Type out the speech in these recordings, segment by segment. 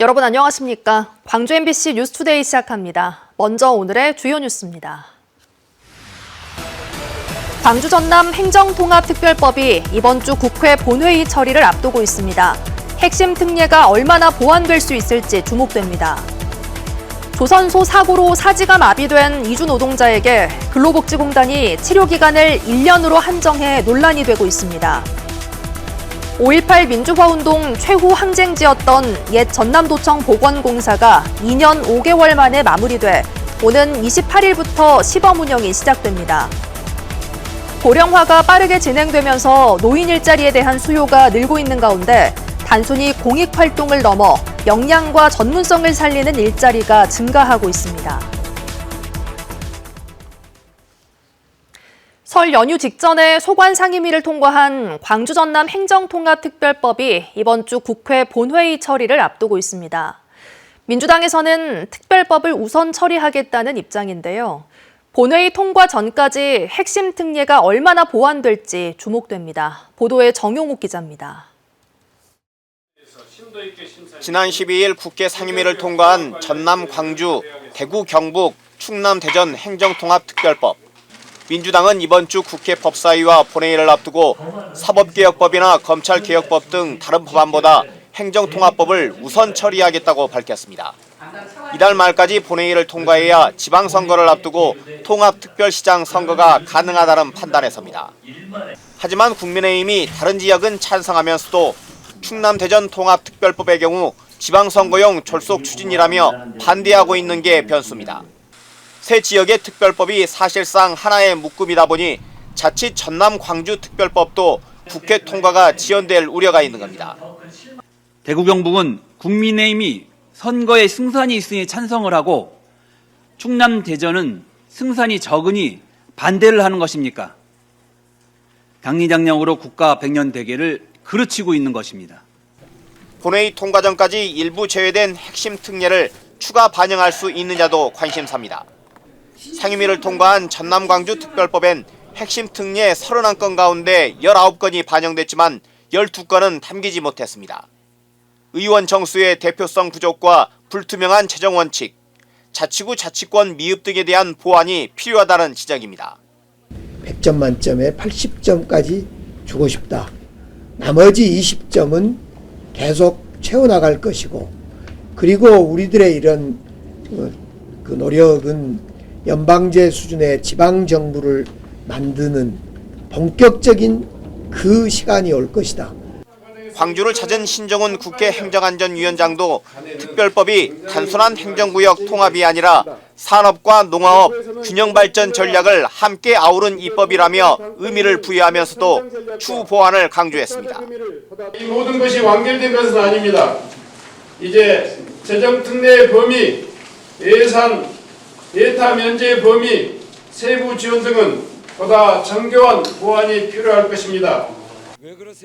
여러분 안녕하십니까? 광주 MBC 뉴스투데이 시작합니다. 먼저 오늘의 주요 뉴스입니다. 광주 전남 행정통합특별법이 이번 주 국회 본회의 처리를 앞두고 있습니다. 핵심 특례가 얼마나 보완될 수 있을지 주목됩니다. 조선소 사고로 사지가 마비된 이주 노동자에게 근로복지공단이 치료기간을 1년으로 한정해 논란이 되고 있습니다. 5.18 민주화운동 최후 항쟁지였던 옛 전남도청 보건공사가 2년 5개월 만에 마무리돼 오는 28일부터 시범 운영이 시작됩니다. 고령화가 빠르게 진행되면서 노인 일자리에 대한 수요가 늘고 있는 가운데 단순히 공익활동을 넘어 역량과 전문성을 살리는 일자리가 증가하고 있습니다. 설 연휴 직전에 소관 상임위를 통과한 광주 전남 행정통합특별법이 이번 주 국회 본회의 처리를 앞두고 있습니다. 민주당에서는 특별법을 우선 처리하겠다는 입장인데요. 본회의 통과 전까지 핵심 특례가 얼마나 보완될지 주목됩니다. 보도에 정용욱 기자입니다. 지난 12일 국회 상임위를 통과한 전남, 광주, 대구, 경북, 충남, 대전 행정통합특별법. 민주당은 이번 주 국회 법사위와 본회의를 앞두고 사법개혁법이나 검찰개혁법 등 다른 법안보다 행정통합법을 우선 처리하겠다고 밝혔습니다. 이달 말까지 본회의를 통과해야 지방선거를 앞두고 통합특별시장 선거가 가능하다는 판단에서입니다. 하지만 국민의힘이 다른 지역은 찬성하면서도 충남 대전 통합특별법의 경우 지방선거용 졸속 추진이라며 반대하고 있는 게 변수입니다. 새 지역의 특별법이 사실상 하나의 묶음이다 보니 자칫 전남 광주 특별법도 국회 통과가 지연될 우려가 있는 겁니다. 대구 경북은 국민의힘이 선거에 승산이 있으니 찬성을 하고 충남 대전은 승산이 적으니 반대를 하는 것입니까? 강리장령으로 국가 백년 대계를 그르치고 있는 것입니다. 본회의 통과 전까지 일부 제외된 핵심 특례를 추가 반영할 수 있느냐도 관심사입니다. 상임위를 통과한 전남 광주 특별법엔 핵심 특례 31건 가운데 19건이 반영됐지만 12건은 담기지 못했습니다. 의원 정수의 대표성 부족과 불투명한 재정 원칙, 자치구 자치권 미흡 등에 대한 보완이 필요하다는 지적입니다. 100점 만점에 80점까지 주고 싶다. 나머지 20점은 계속 채워나갈 것이고, 그리고 우리들의 이런 그 노력은 연방제 수준의 지방정부를 만드는 본격적인 그 시간이 올 것이다. 광주를 찾은 신정훈 국회 행정안전위원장도 특별법이 단순한 행정구역 통합이 아니라 산업과 농업, 균형발전 전략을 함께 아우른 입법이라며 의미를 부여하면서도 추후 보완을 강조했습니다. 이 모든 것이 완결된 것은 아닙니다. 이제 재정특례의 범위, 예산, 예타 면제의 범위, 세부 지원 등은 보다 정교한 보완이 필요할 것입니다.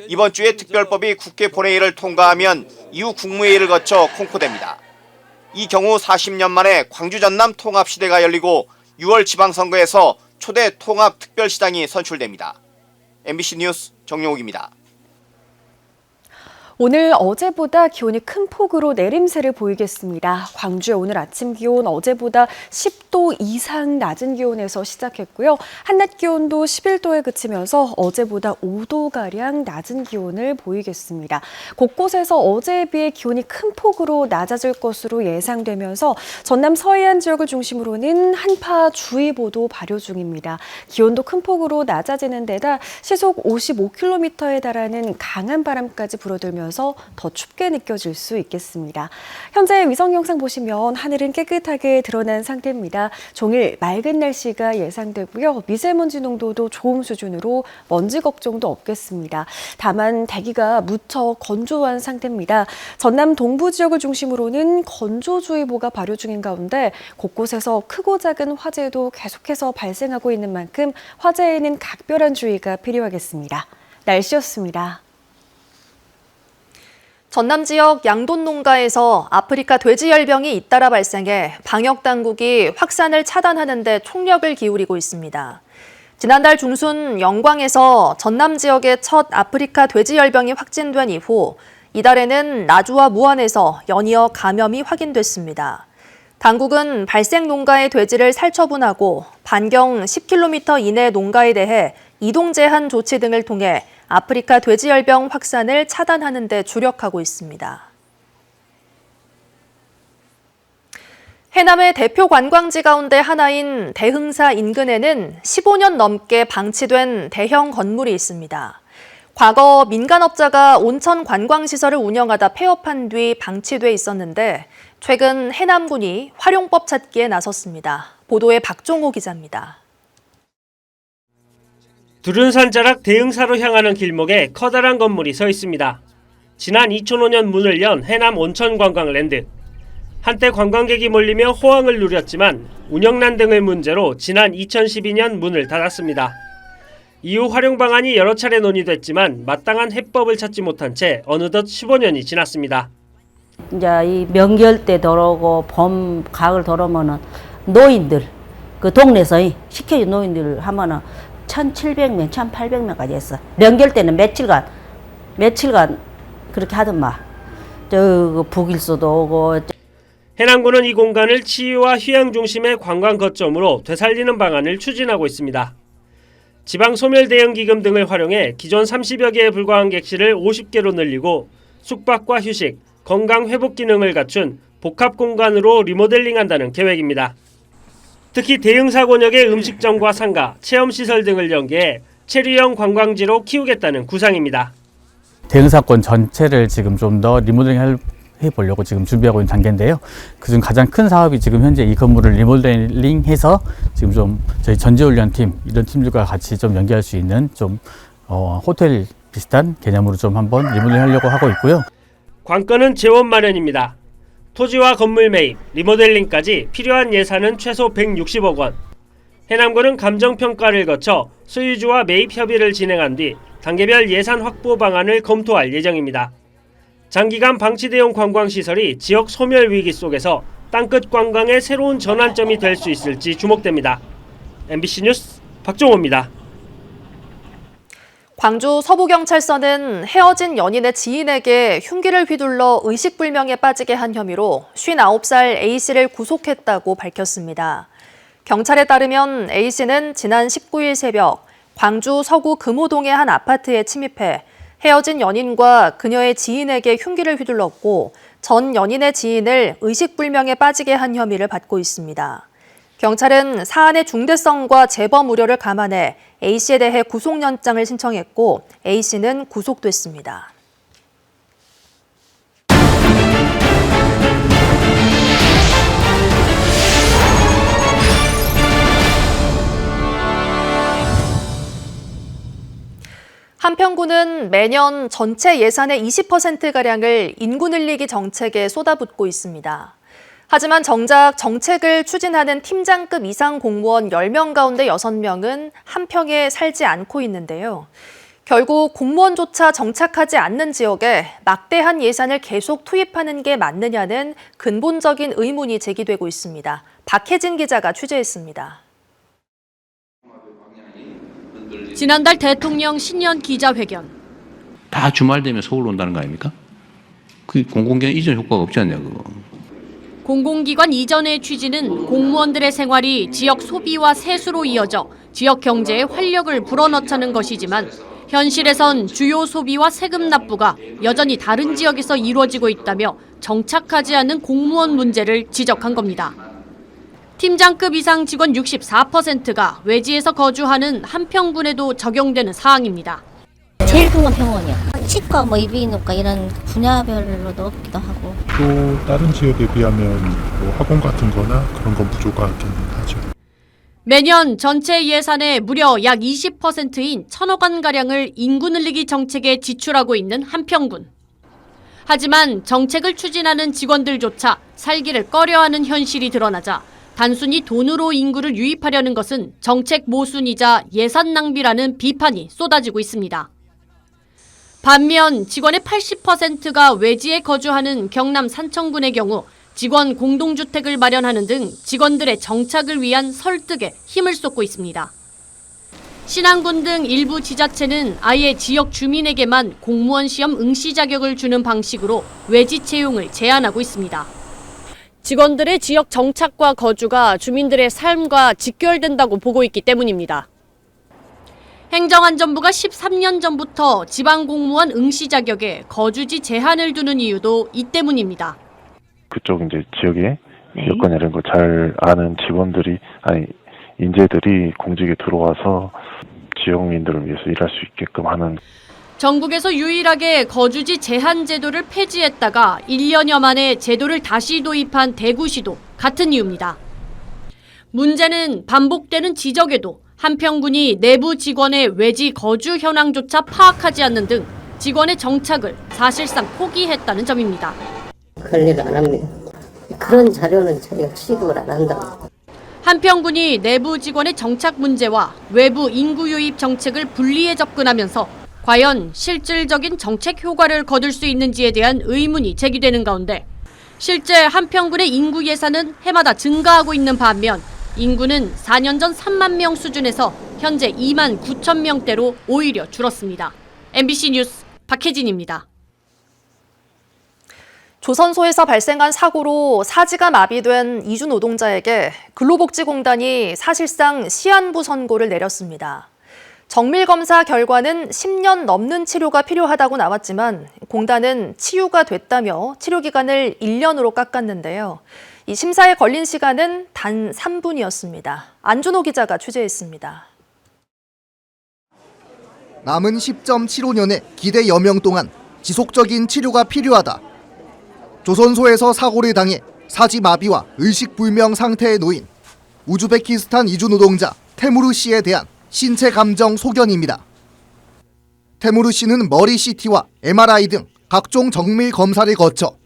이번 주에 특별법이 국회 본회의를 통과하면 이후 국무회의를 거쳐 공포됩니다. 이 경우 40년 만에 광주 전남 통합시대가 열리고 6월 지방선거에서 초대 통합특별시장이 선출됩니다. MBC 뉴스 정용욱입니다. 오늘 어제보다 기온이 큰 폭으로 내림세를 보이겠습니다. 광주의 오늘 아침 기온 어제보다 10도 이상 낮은 기온에서 시작했고요. 한낮 기온도 11도에 그치면서 어제보다 5도가량 낮은 기온을 보이겠습니다. 곳곳에서 어제에 비해 기온이 큰 폭으로 낮아질 것으로 예상되면서 전남 서해안 지역을 중심으로는 한파주의보도 발효 중입니다. 기온도 큰 폭으로 낮아지는 데다 시속 55km에 달하는 강한 바람까지 불어들면서 더 춥게 느껴질 수 있겠습니다. 현재 위성 영상 보시면 하늘은 깨끗하게 드러난 상태입니다. 종일 맑은 날씨가 예상되고요. 미세먼지 농도도 좋음 수준으로 먼지 걱정도 없겠습니다. 다만 대기가 무척 건조한 상태입니다. 전남 동부 지역을 중심으로는 건조주의보가 발효 중인 가운데 곳곳에서 크고 작은 화재도 계속해서 발생하고 있는 만큼 화재에는 각별한 주의가 필요하겠습니다. 날씨였습니다. 전남 지역 양돈 농가에서 아프리카 돼지열병이 잇따라 발생해 방역당국이 확산을 차단하는 데 총력을 기울이고 있습니다. 지난달 중순 영광에서 전남 지역의 첫 아프리카 돼지열병이 확진된 이후 이달에는 나주와 무안에서 연이어 감염이 확인됐습니다. 당국은 발생 농가의 돼지를 살처분하고 반경 10km 이내 농가에 대해 이동 제한 조치 등을 통해 아프리카 돼지열병 확산을 차단하는 데 주력하고 있습니다. 해남의 대표 관광지 가운데 하나인 대흥사 인근에는 15년 넘게 방치된 대형 건물이 있습니다. 과거 민간업자가 온천 관광시설을 운영하다 폐업한 뒤 방치돼 있었는데 최근 해남군이 활용법 찾기에 나섰습니다. 보도에 박종호 기자입니다. 두른산 자락 대흥사로 향하는 길목에 커다란 건물이 서 있습니다. 지난 2005년 문을 연 해남 온천관광랜드. 한때 관광객이 몰리며 호황을 누렸지만 운영난 등의 문제로 지난 2012년 문을 닫았습니다. 이후 활용 방안이 여러 차례 논의됐지만 마땅한 해법을 찾지 못한 채 어느덧 15년이 지났습니다. 이제 이 명절 때 들어오고 봄, 가을 들어오면은 노인들 그 동네에서 시켜준 노인들 하면은 1,700명, 1,800명까지 했어. 명절 때는 며칠간 그렇게 하던만. 저 북일소도 오고. 해남군은 이 공간을 치유와 휴양 중심의 관광 거점으로 되살리는 방안을 추진하고 있습니다. 지방소멸대응기금 등을 활용해 기존 30여 개에 불과한 객실을 50개로 늘리고 숙박과 휴식, 건강회복 기능을 갖춘 복합공간으로 리모델링한다는 계획입니다. 특히 대흥사 권역의 음식점과 상가, 체험시설 등을 연계해 체류형 관광지로 키우겠다는 구상입니다. 대흥사권 전체를 지금 좀 더 리모델링 해보려고 지금 준비하고 있는 단계인데요. 그중 가장 큰 사업이 지금 현재 이 건물을 리모델링해서 지금 좀 저희 전지훈련팀 이런 팀들과 같이 좀 연계할 수 있는 좀 호텔 비슷한 개념으로 좀 한번 리모델링하려고 하고 있고요. 관건은 재원 마련입니다. 토지와 건물 매입, 리모델링까지 필요한 예산은 최소 160억 원. 해남군은 감정평가를 거쳐 소유주와 매입 협의를 진행한 뒤 단계별 예산 확보 방안을 검토할 예정입니다. 장기간 방치대용 관광시설이 지역 소멸 위기 속에서 땅끝 관광의 새로운 전환점이 될 수 있을지 주목됩니다. MBC 뉴스 박종호입니다. 광주 서부경찰서는 헤어진 연인의 지인에게 흉기를 휘둘러 의식불명에 빠지게 한 혐의로 59살 A씨를 구속했다고 밝혔습니다. 경찰에 따르면 A씨는 지난 19일 새벽 광주 서구 금호동의 한 아파트에 침입해 헤어진 연인과 그녀의 지인에게 흉기를 휘둘렀고 전 연인의 지인을 의식불명에 빠지게 한 혐의를 받고 있습니다. 경찰은 사안의 중대성과 재범 우려를 감안해 A씨에 대해 구속영장을 신청했고 A씨는 구속됐습니다. 한평군은 매년 전체 예산의 20%가량을 인구 늘리기 정책에 쏟아붓고 있습니다. 하지만 정작 정책을 추진하는 팀장급 이상 공무원 10명 가운데 6명은 한평에 살지 않고 있는데요. 결국 공무원조차 정착하지 않는 지역에 막대한 예산을 계속 투입하는 게 맞느냐는 근본적인 의문이 제기되고 있습니다. 박혜진 기자가 취재했습니다. 지난달 대통령 신년 기자회견. 다 주말 되면 서울로 온다는 거 아닙니까? 그 공공기관 이전 효과가 없지 않냐 그거. 공공기관 이전의 취지는 공무원들의 생활이 지역 소비와 세수로 이어져 지역 경제에 활력을 불어넣자는 것이지만 현실에선 주요 소비와 세금 납부가 여전히 다른 지역에서 이루어지고 있다며 정착하지 않는 공무원 문제를 지적한 겁니다. 팀장급 이상 직원 64%가 외지에서 거주하는 한평군에도 적용되는 사항입니다. 제일 큰 건 병원이야. 치과, 이비인후과 이런 분야별로도 없기도 하고. 또 다른 지역에 비하면 학원 같은 거나 그런 건 부족하긴 하죠. 매년 전체 예산의 무려 약 20%인 1,000억 원가량을 인구 늘리기 정책에 지출하고 있는 한평군. 하지만 정책을 추진하는 직원들조차 살기를 꺼려하는 현실이 드러나자 단순히 돈으로 인구를 유입하려는 것은 정책 모순이자 예산 낭비라는 비판이 쏟아지고 있습니다. 반면 직원의 80%가 외지에 거주하는 경남 산청군의 경우 직원 공동주택을 마련하는 등 직원들의 정착을 위한 설득에 힘을 쏟고 있습니다. 신안군 등 일부 지자체는 아예 지역 주민에게만 공무원 시험 응시 자격을 주는 방식으로 외지 채용을 제한하고 있습니다. 직원들의 지역 정착과 거주가 주민들의 삶과 직결된다고 보고 있기 때문입니다. 행정안전부가 13년 전부터 지방공무원 응시 자격에 거주지 제한을 두는 이유도 이 때문입니다. 그쪽 이제 지역에 여건 이런 거 잘 아는 직원들이 인재들이 공직에 들어와서 지역민들을 위해서 일할 수 있게끔 하는. 전국에서 유일하게 거주지 제한 제도를 폐지했다가 1년여 만에 제도를 다시 도입한 대구시도 같은 이유입니다. 문제는 반복되는 지적에도 한평군이 내부 직원의 외지 거주 현황조차 파악하지 않는 등 직원의 정착을 사실상 포기했다는 점입니다. 관리를 안 합니다. 그런 자료는 저희가 취급을 안 한다고. 한평군이 내부 직원의 정착 문제와 외부 인구 유입 정책을 분리해 접근하면서 과연 실질적인 정책 효과를 거둘 수 있는지에 대한 의문이 제기되는 가운데 실제 한평군의 인구 예산은 해마다 증가하고 있는 반면 인구는 4년 전 3만 명 수준에서 현재 2만 9천 명대로 오히려 줄었습니다. MBC 뉴스 박혜진입니다. 조선소에서 발생한 사고로 사지가 마비된 이주 노동자에게 근로복지공단이 사실상 시한부 선고를 내렸습니다. 정밀검사 결과는 10년 넘는 치료가 필요하다고 나왔지만 공단은 치유가 됐다며 치료기간을 1년으로 깎았는데요. 이 심사에 걸린 시간은 단 3분이었습니다. 안준호 기자가 취재했습니다. 남은 10.75년의 기대 여명 동안 지속적인 치료가 필요하다. 조선소에서 사고를 당해 사지마비와 의식불명 상태에 놓인 우즈베키스탄 이주 노동자 테무르 씨에 대한 신체 감정 소견입니다. 테무르 씨는 머리 CT와 MRI 등 각종 정밀 검사를 거쳐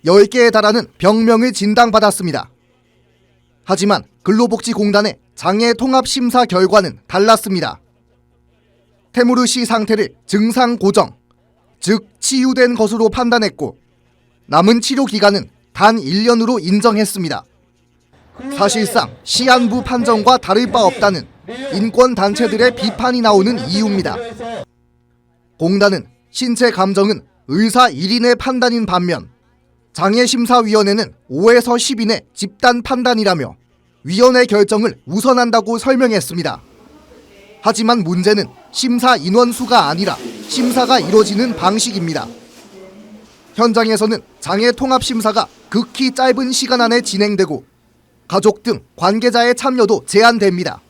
10개에 달하는 병명을 진단받았습니다. 하지만 근로복지공단의 장애 통합 심사 결과는 달랐습니다. 테무르 씨 상태를 증상 고정, 즉 치유된 것으로 판단했고 남은 치료 기간은 단 1년으로 인정했습니다. 사실상 시한부 판정과 다를 바 없다는 인권단체들의 비판이 나오는 이유입니다. 공단은 신체 감정은 의사 1인의 판단인 반면 장애심사위원회는 5에서 10인의 집단 판단이라며 위원회 결정을 우선한다고 설명했습니다. 하지만 문제는 심사 인원수가 아니라 심사가 이루어지는 방식입니다. 현장에서는 장애 통합 심사가 극히 짧은 시간 안에 진행되고 가족 등 관계자의 참여도 제한됩니다.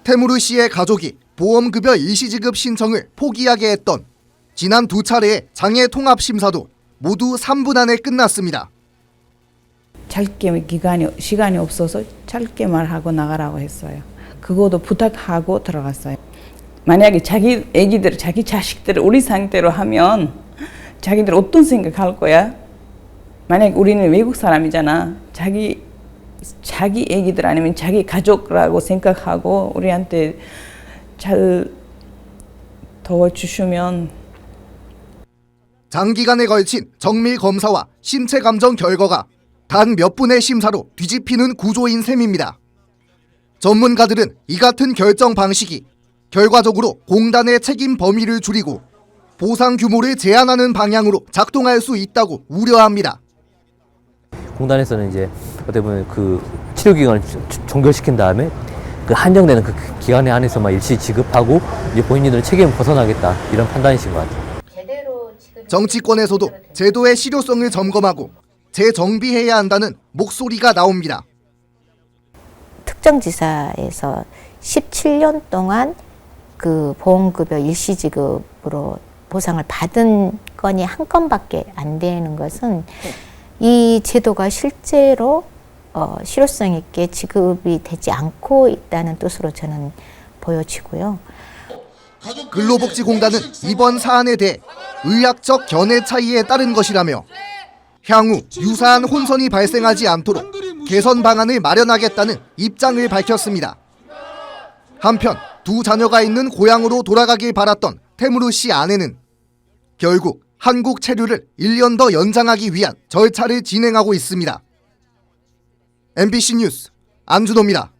테무르 씨의 가족이 보험급여 일시지급 신청을 포기하게 했던 지난 2차례의 장애 통합 심사도 모두 3분 안에 끝났습니다. 짧게 시간이 없어서 짧게만 하고 나가라고 했어요. 그것도 부탁하고 들어갔어요. 만약에 자기 애기들, 자기 자식들을 우리 상태로 하면 자기들 어떤 생각할 거야? 만약에 우리는 외국 사람이잖아. 자기 애기들 아니면 자기 가족라고 생각하고 우리한테 잘 도와주시면. 장기간에 걸친 정밀 검사와 신체 감정 결과가 단 몇 분의 심사로 뒤집히는 구조인 셈입니다. 전문가들은 이 같은 결정 방식이 결과적으로 공단의 책임 범위를 줄이고 보상 규모를 제한하는 방향으로 작동할 수 있다고 우려합니다. 공단에서는 이제 어떻게 보면 그 치료 기간을 종결시킨 다음에 그 한정되는 그 기간에 안에서만 일시 지급하고 이제 본인들은 책임을 벗어나겠다 이런 판단이신 것 같아요. 정치권에서도 제도의 실효성을 점검하고 재정비해야 한다는 목소리가 나옵니다. 특정지사에서 17년 동안 그 보험급여 일시지급으로 보상을 받은 건이 한 건밖에 안 되는 것은 이 제도가 실제로 실효성 있게 지급이 되지 않고 있다는 뜻으로 저는 보여지고요. 근로복지공단은 이번 사안에 대해 의학적 견해 차이에 따른 것이라며 향후 유사한 혼선이 발생하지 않도록 개선 방안을 마련하겠다는 입장을 밝혔습니다. 한편 두 자녀가 있는 고향으로 돌아가길 바랐던 테무르 씨 아내는 결국 한국 체류를 1년 더 연장하기 위한 절차를 진행하고 있습니다. MBC 뉴스 안준호입니다.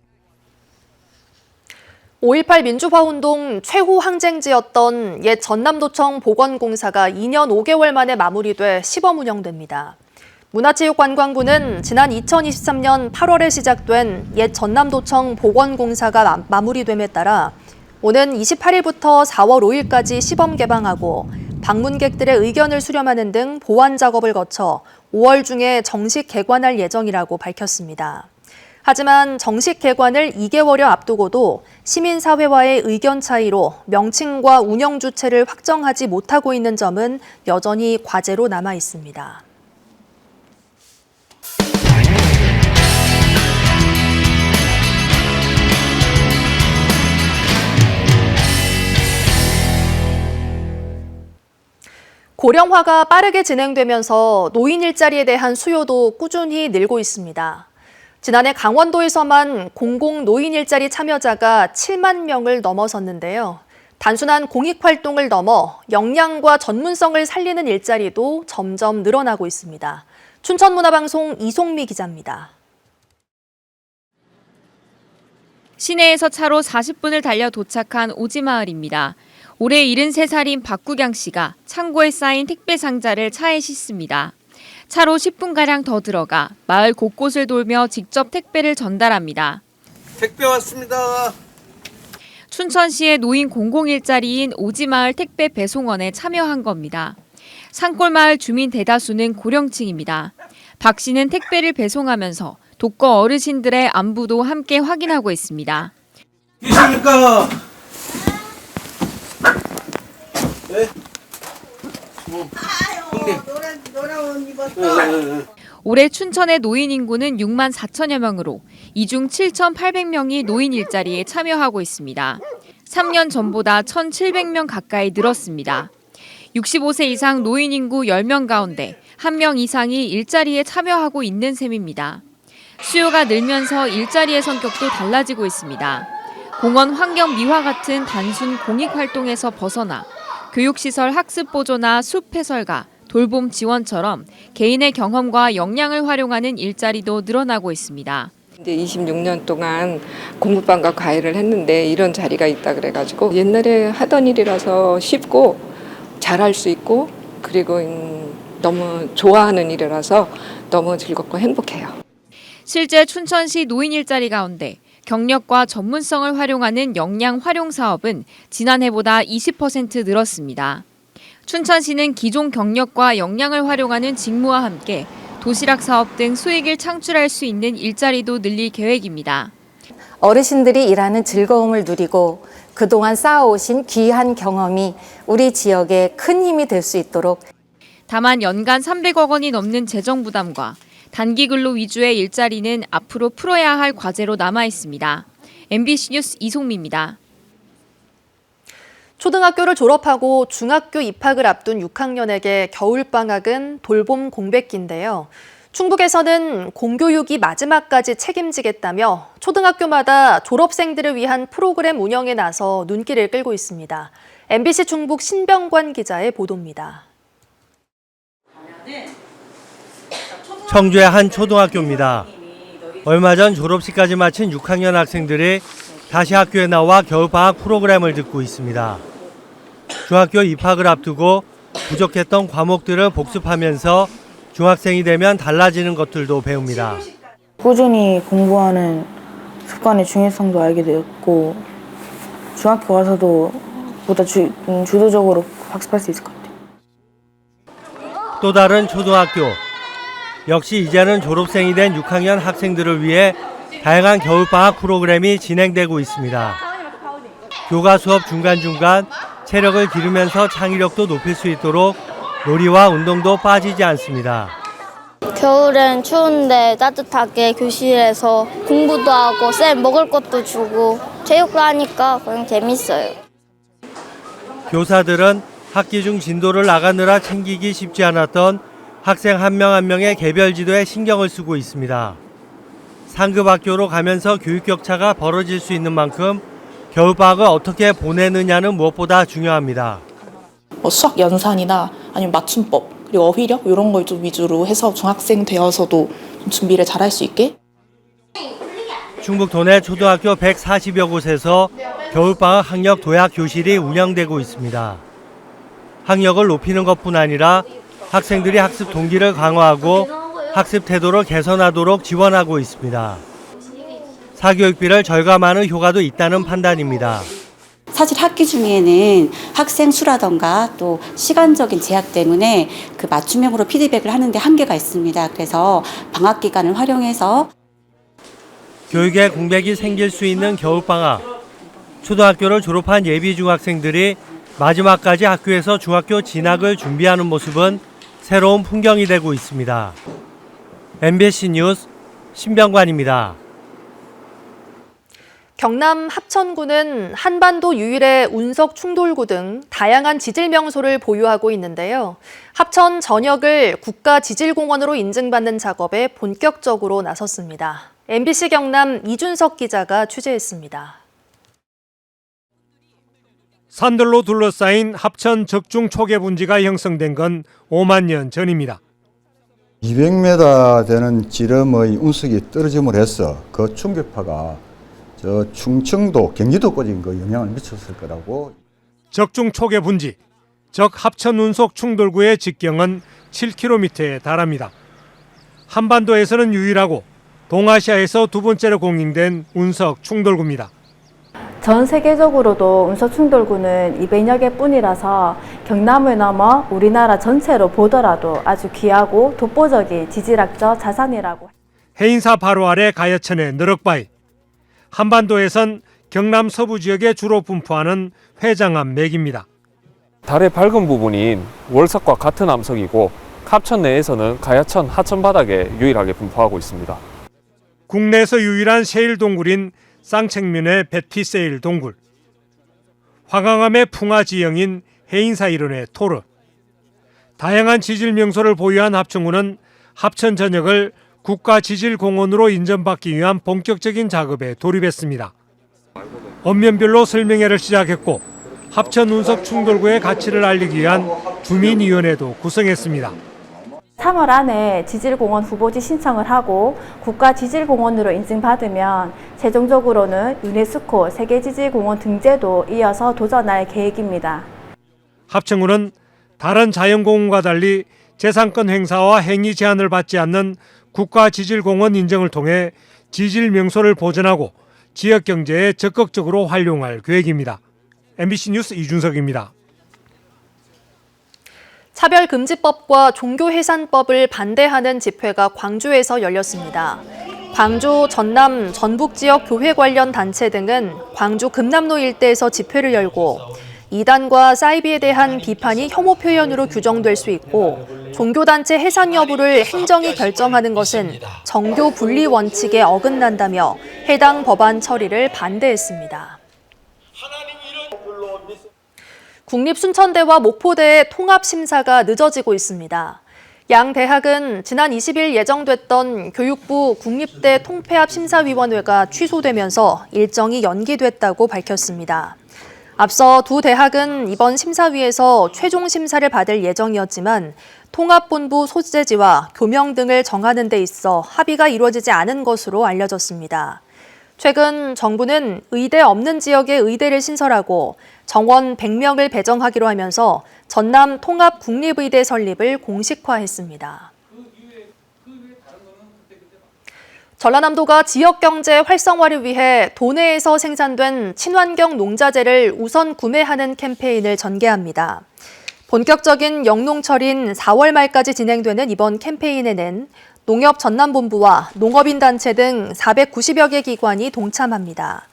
5.18 민주화운동 최후 항쟁지였던 옛 전남도청 보건공사가 2년 5개월 만에 마무리돼 시범 운영됩니다. 문화체육관광부는 지난 2023년 8월에 시작된 옛 전남도청 보건공사가 마무리됨에 따라 오는 28일부터 4월 5일까지 시범 개방하고 방문객들의 의견을 수렴하는 등 보완 작업을 거쳐 5월 중에 정식 개관할 예정이라고 밝혔습니다. 하지만 정식 개관을 2개월여 앞두고도 시민사회와의 의견 차이로 명칭과 운영 주체를 확정하지 못하고 있는 점은 여전히 과제로 남아 있습니다. 고령화가 빠르게 진행되면서 노인 일자리에 대한 수요도 꾸준히 늘고 있습니다. 지난해 강원도에서만 공공 노인 일자리 참여자가 7만 명을 넘어섰는데요. 단순한 공익활동을 넘어 역량과 전문성을 살리는 일자리도 점점 늘어나고 있습니다. 춘천문화방송 이송미 기자입니다. 시내에서 차로 40분을 달려 도착한 오지마을입니다. 올해 73살인 박구경 씨가 창고에 쌓인 택배 상자를 차에 싣습니다. 차로 10분가량 더 들어가 마을 곳곳을 돌며 직접 택배를 전달합니다. 택배 왔습니다. 춘천시의 노인 공공일자리인 오지마을 택배 배송원에 참여한 겁니다. 산골마을 주민 대다수는 고령층입니다. 박 씨는 택배를 배송하면서 독거 어르신들의 안부도 함께 확인하고 있습니다. 계십니까? 네? 노란 옷 입었어. 올해 춘천의 노인 인구는 6만 4천여 명으로 이 중 7,800명이 노인 일자리에 참여하고 있습니다. 3년 전보다 1,700명 가까이 늘었습니다. 65세 이상 노인 인구 10명 가운데 1명 이상이 일자리에 참여하고 있는 셈입니다. 수요가 늘면서 일자리의 성격도 달라지고 있습니다. 공원 환경 미화 같은 단순 공익활동에서 벗어나 교육시설 학습 보조나 숲 해설가, 돌봄 지원처럼 개인의 경험과 역량을 활용하는 일자리도 늘어나고 있습니다. 이제 26년 동안 공부방과 과외를 했는데 이런 자리가 있다 그래가지고 옛날에 하던 일이라서 쉽고 잘할 수 있고 그리고 너무 좋아하는 일이라서 너무 즐겁고 행복해요. 실제 춘천시 노인 일자리 가운데 경력과 전문성을 활용하는 역량 활용 사업은 지난해보다 20% 늘었습니다. 춘천시는 기존 경력과 역량을 활용하는 직무와 함께 도시락 사업 등 수익을 창출할 수 있는 일자리도 늘릴 계획입니다. 어르신들이 일하는 즐거움을 누리고 그동안 쌓아오신 귀한 경험이 우리 지역에 큰 힘이 될 수 있도록 다만 연간 300억 원이 넘는 재정 부담과 단기 근로 위주의 일자리는 앞으로 풀어야 할 과제로 남아 있습니다. MBC 뉴스 이송미입니다. 초등학교를 졸업하고 중학교 입학을 앞둔 6학년에게 겨울방학은 돌봄 공백기인데요. 충북에서는 공교육이 마지막까지 책임지겠다며 초등학교마다 졸업생들을 위한 프로그램 운영에 나서 눈길을 끌고 있습니다. MBC 충북 신병관 기자의 보도입니다. 청주의 한 초등학교입니다. 얼마 전 졸업식까지 마친 6학년 학생들이 다시 학교에 나와 겨울방학 프로그램을 듣고 있습니다. 중학교 입학을 앞두고 부족했던 과목들을 복습하면서 중학생이 되면 달라지는 것들도 배웁니다. 꾸준히 공부하는 습관의 중요성도 알게 되었고 중학교 와서도 보다 주도적으로 학습할 수 있을 것 같아요. 또 다른 초등학교. 역시 이제는 졸업생이 된 6학년 학생들을 위해 다양한 겨울방학 프로그램이 진행되고 있습니다. 교과 수업 중간중간 체력을 기르면서 창의력도 높일 수 있도록 놀이와 운동도 빠지지 않습니다. 겨울엔 추운데 따뜻하게 교실에서 공부도 하고 쌤 먹을 것도 주고 체육도 하니까 그냥 재밌어요. 교사들은 학기 중 진도를 나가느라 챙기기 쉽지 않았던 학생 한 명 한 명의 개별 지도에 신경을 쓰고 있습니다. 상급 학교로 가면서 교육 격차가 벌어질 수 있는 만큼 겨울방학을 어떻게 보내느냐는 무엇보다 중요합니다. 수학 연산이나 아니면 맞춤법 그리고 어휘력 이런 걸 좀 위주로 해서 중학생 되어서도 좀 준비를 잘할 수 있게. 충북 도내 초등학교 140여 곳에서 겨울방학 학력 도약 교실이 운영되고 있습니다. 학력을 높이는 것뿐 아니라 학생들이 학습 동기를 강화하고 학습 태도를 개선하도록 지원하고 있습니다. 사교육비를 절감하는 효과도 있다는 판단입니다. 사실 학기 중에는 학생 수라던가 또 시간적인 제약 때문에 그 맞춤형으로 피드백을 하는데 한계가 있습니다. 그래서 방학 기간을 활용해서 교육에 공백이 생길 수 있는 겨울방학. 초등학교를 졸업한 예비 중학생들이 마지막까지 학교에서 중학교 진학을 준비하는 모습은 새로운 풍경이 되고 있습니다. MBC 뉴스 신병관입니다. 경남 합천군은 한반도 유일의 운석 충돌구 등 다양한 지질 명소를 보유하고 있는데요. 합천 전역을 국가지질공원으로 인증받는 작업에 본격적으로 나섰습니다. MBC 경남 이준석 기자가 취재했습니다. 산들로 둘러싸인 합천 적중 초계 분지가 형성된 건 5만 년 전입니다. 200m 되는 지름의 운석이 떨어짐을 해서 그 충격파가 저 충청도, 경기도까지 영향을 미쳤을 거라고. 적중 초계 분지, 적 합천 운석 충돌구의 직경은 7km에 달합니다. 한반도에서는 유일하고 동아시아에서 두 번째로 공인된 운석 충돌구입니다. 전 세계적으로도 운석 충돌구는 200여 개뿐이라서 경남을 넘어 우리나라 전체로 보더라도 아주 귀하고 독보적인 지질학적 자산이라고. 해인사 바로 아래 가야천의 너럭바위. 한반도에선 경남 서부 지역에 주로 분포하는 회장암 맥입니다. 달의 밝은 부분인 월석과 같은 암석이고 합천 내에서는 가야천 하천 바닥에 유일하게 분포하고 있습니다. 국내에서 유일한 세일 동굴인 쌍책면의 베티세일 동굴, 화강암의 풍화 지형인 해인사 일원의 토르, 다양한 지질 명소를 보유한 합천군은 합천 전역을 국가지질공원으로 인정받기 위한 본격적인 작업에 돌입했습니다. 언면별로 설명회를 시작했고 합천 운석 충돌구의 가치를 알리기 위한 주민위원회도 구성했습니다. 3월 안에 지질공원 후보지 신청을 하고 국가지질공원으로 인증받으면 최종적으로는 유네스코 세계지질공원 등재도 이어서 도전할 계획입니다. 합천군은 다른 자연공원과 달리 재산권 행사와 행위 제한을 받지 않는 국가지질공원 인정을 통해 지질 명소를 보존하고 지역 경제에 적극적으로 활용할 계획입니다. MBC 뉴스 이준석입니다. 차별금지법과 종교해산법을 반대하는 집회가 광주에서 열렸습니다. 광주, 전남, 전북 지역 교회 관련 단체 등은 광주 금남로 일대에서 집회를 열고 이단과 사이비에 대한 비판이 혐오 표현으로 규정될 수 있고 종교단체 해산 여부를 행정이 결정하는 것은 정교 분리 원칙에 어긋난다며 해당 법안 처리를 반대했습니다. 국립순천대와 목포대의 통합심사가 늦어지고 있습니다. 양 대학은 지난 20일 예정됐던 교육부 국립대 통폐합심사위원회가 취소되면서 일정이 연기됐다고 밝혔습니다. 앞서 두 대학은 이번 심사위에서 최종 심사를 받을 예정이었지만 통합본부 소재지와 교명 등을 정하는 데 있어 합의가 이루어지지 않은 것으로 알려졌습니다. 최근 정부는 의대 없는 지역에 의대를 신설하고 정원 100명을 배정하기로 하면서 전남 통합국립의대 설립을 공식화했습니다. 전라남도가 지역경제 활성화를 위해 도내에서 생산된 친환경 농자재를 우선 구매하는 캠페인을 전개합니다. 본격적인 영농철인 4월 말까지 진행되는 이번 캠페인에는 농협전남본부와 농업인단체 등 490여 개 기관이 동참합니다.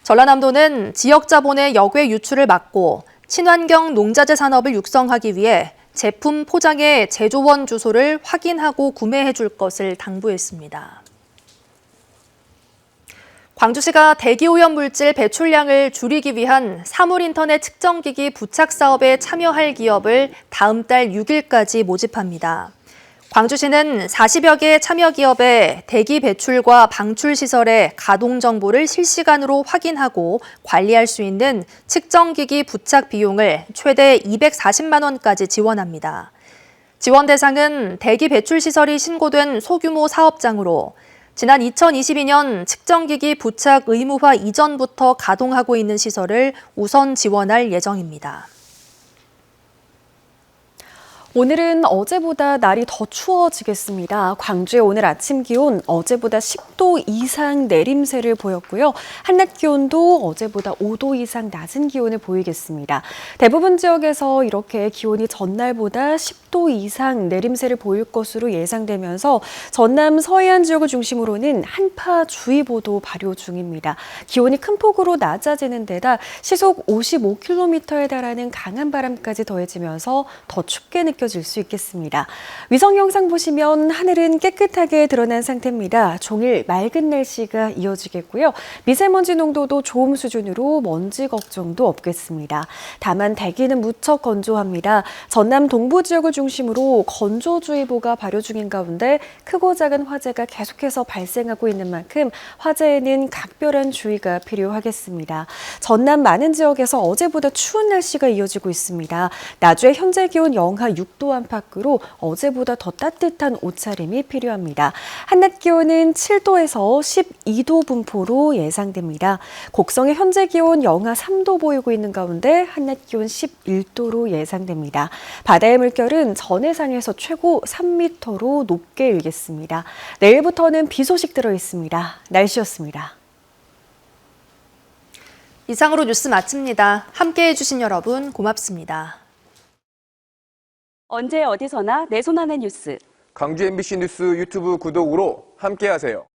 전라남도는 지역 자본의 역외 유출을 막고 친환경 농자재 산업을 육성하기 위해 제품 포장의 제조원 주소를 확인하고 구매해 줄 것을 당부했습니다. 광주시가 대기오염물질 배출량을 줄이기 위한 사물인터넷 측정기기 부착 사업에 참여할 기업을 다음 달 6일까지 모집합니다. 광주시는 40여 개 참여 기업의 대기 배출과 방출 시설의 가동 정보를 실시간으로 확인하고 관리할 수 있는 측정기기 부착 비용을 최대 240만 원까지 지원합니다. 지원 대상은 대기 배출 시설이 신고된 소규모 사업장으로 지난 2022년 측정기기 부착 의무화 이전부터 가동하고 있는 시설을 우선 지원할 예정입니다. 오늘은 어제보다 날이 더 추워지겠습니다. 광주의 오늘 아침 기온 어제보다 10도 이상 내림세를 보였고요. 한낮 기온도 어제보다 5도 이상 낮은 기온을 보이겠습니다. 대부분 지역에서 이렇게 기온이 전날보다 10도 이상 내림세를 보일 것으로 예상되면서 전남 서해안 지역을 중심으로는 한파주의보도 발효 중입니다. 기온이 큰 폭으로 낮아지는 데다 시속 55km에 달하는 강한 바람까지 더해지면서 더 춥게 느껴집니다. 수 있겠습니다. 위성 영상 보시면 하늘은 깨끗하게 드러난 상태입니다. 종일 맑은 날씨가 이어지겠고요. 미세먼지 농도도 좋음 수준으로 먼지 걱정도 없겠습니다. 다만 대기는 무척 건조합니다. 전남 동부 지역을 중심으로 건조주의보가 발효 중인 가운데 크고 작은 화재가 계속해서 발생하고 있는 만큼 화재에는 각별한 주의가 필요하겠습니다. 전남 많은 지역에서 어제보다 추운 날씨가 이어지고 있습니다. 낮에 현재 기온 영하 6도 안팎으로 어제보다 더 따뜻한 옷차림이 필요합니다. 한낮 기온은 7도에서 12도 분포로 예상됩니다. 곡성의 현재 기온 영하 3도 보이고 있는 가운데 한낮 기온 11도로 예상됩니다. 바다의 물결은 전해상에서 최고 3m로 높게 일겠습니다. 내일부터는 비 소식 들어 있습니다. 날씨였습니다. 이상으로 뉴스 마칩니다. 함께해 주신 여러분 고맙습니다. 언제 어디서나 내 손 안의 뉴스. 광주 MBC 뉴스 유튜브 구독으로 함께하세요.